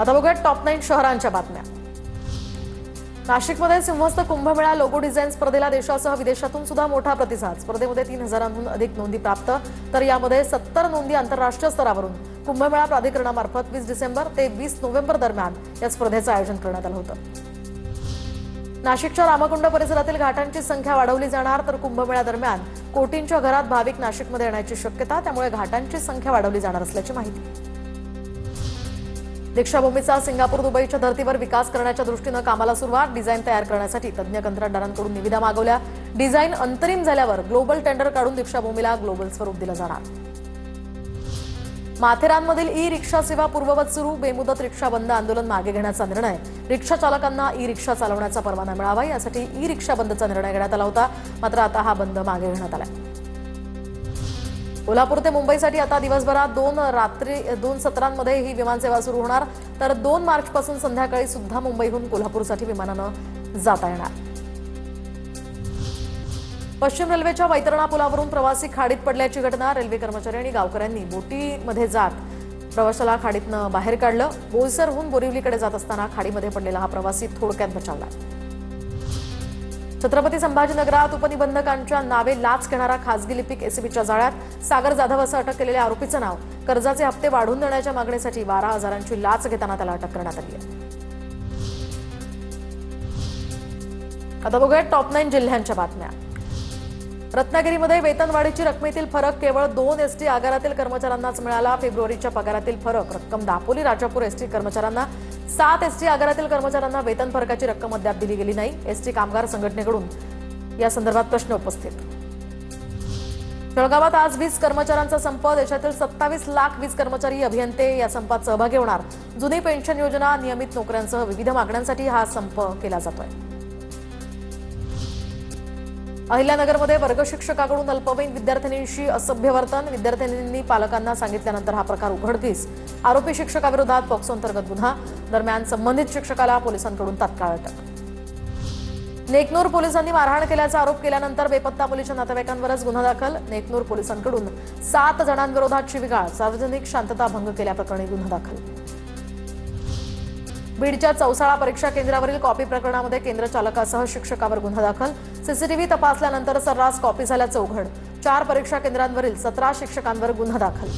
आता बघूया टॉप 9 शहरांच्या बातम्या। नाशिकमध्ये सिंहस्थ कुंभमेळा लोगो डिझाईन स्पर्धेला देशासह विदेशातून सुद्धा मोठा प्रतिसाद। स्पर्धेमध्ये 3000हून अधिक नोंदी प्राप्त, तर यामध्ये 70 नोंदी आंतरराष्ट्रीय स्तरावरून कुंभमेळा प्राधिकरणामार्फत 20 डिसेंबर ते 20 नोव्हेंबर दरम्यान या स्पर्धेचं आयोजन करण्यात आलं होतं। नाशिकच्या रामकुंड परिसरातील घाटांची संख्या वाढवली जाणार, तर कुंभमेळा दरम्यान कोटींच्या घरात भाविक नाशिकमध्ये येण्याची शक्यता, त्यामुळे घाटांची संख्या वाढवली जाणार असल्याची माहिती। दीक्षाभूमीचा सिंगापूर दुबईच्या धर्तीवर विकास करण्याच्या दृष्टीनं कामाला सुरुवात। डिझाईन तयार करण्यासाठी तज्ञ कंत्राटदारांकडून निविदा मागवल्या। डिझाईन अंतरिम झाल्यावर ग्लोबल टेंडर काढून दीक्षाभूमीला ग्लोबल स्वरूप दिलं जाणार। माथेरानमधील ई रिक्षा सेवा पूर्ववत सुरू। बेमुदत रिक्षा बंद आंदोलन मागे घेण्याचा निर्णय। रिक्षा चालकांना ई रिक्षा चालवण्याचा परवाना मिळावा यासाठी ई रिक्षा बंदचा निर्णय घेण्यात आला होता, मात्र आता हा बंद मागे घेण्यात आला। कोल्हापूर ते मुंबईसाठी आता दिवसभरात 2 सत्रांमध्ये ही विमानसेवा सुरू होणार, तर 2 मार्चपासून संध्याकाळी सुद्धा मुंबईहून कोल्हापूरसाठी विमानानं जाता येणार। पश्चिम रेल्वेच्या वैतरणा पुलावरून प्रवासी खाडीत पडल्याची घटना। रेल्वे कर्मचारी आणि गावकऱ्यांनी बोटीमध्ये जात प्रवाशाला खाडीतनं बाहेर काढलं। बोईसरहून बोरिवलीकडे जात असताना खाडीमध्ये पडलेला हा प्रवासी थोडक्यात बचावला। छत्रपती संभाजीनगरात उपनिबंधकांच्या नावे लाच घेणारा खासगी लिपिक एसीबीच्या जाळ्यात। सागर जाधव असं अटक केलेल्या आरोपीचं नाव। कर्जाचे हप्ते वाढवून देण्याच्या मागणीसाठी 12,000ची लाच घेताना त्याला अटक करण्यात आली आहे। आता बघूया टॉप 9 जिल्ह्यांच्या बातम्या। रत्नागिरीमध्ये वेतनवाढीची रकमेतील फरक केवळ 2 एसटी आगारातील कर्मचाऱ्यांनाच मिळाला। फेब्रुवारीच्या पगारातील फरक रक्कम दापोली राजापूर एसटी कर्मचाऱ्यांना, 7 एसटी आगारातील कर्मचाऱ्यांना वेतन फरकाची रक्कम अद्याप दिली गेली नाही। एसटी कामगार संघटनेकडून या संदर्भात प्रश्न उपस्थित। जळगावात आज वीज कर्मचाऱ्यांचा संप। देशातील 27 लाख वीज कर्मचारी अभियंते या संपात सहभागी होणार। जुनी पेन्शन योजना, नियमित नोकऱ्यांसह विविध मागण्यांसाठी हा संप केला जातोय। अहिल्यानगरमध्ये वर्ग शिक्षकाकडून अल्पवयीन विद्यार्थिनींशी असभ्य वर्तन। विद्यार्थिनींनी पालकांना सांगितल्यानंतर हा प्रकार उघडकीस। आरोपी शिक्षकाविरोधात पॉक्सो अंतर्गत गुन्हा। दरम्यान संबंधित शिक्षकाला पोलिसांकडून तात्काळ अटक। नेकनूर पोलिसांनी मारहाण केल्याचा आरोप केल्यानंतर बेपत्ता मुलीच्या नातेवाईकांवरच गुन्हा दाखल। नेकनूर पोलिसांकडून 7 जणांविरोधात शिवीगाळ, सार्वजनिक शांतता भंग केल्याप्रकरणी गुन्हा दाखल। बीडच्या चौसाळा परीक्षा केंद्रावरील कॉपी प्रकरणामध्ये केंद्र चालकासह शिक्षकावर गुन्हा दाखल। सीसीटीव्ही तपासल्यानंतर सर्रास कॉपी झाल्याचं उघड। 4 परीक्षा केंद्रांवरील 17 शिक्षकांवर गुन्हा दाखल।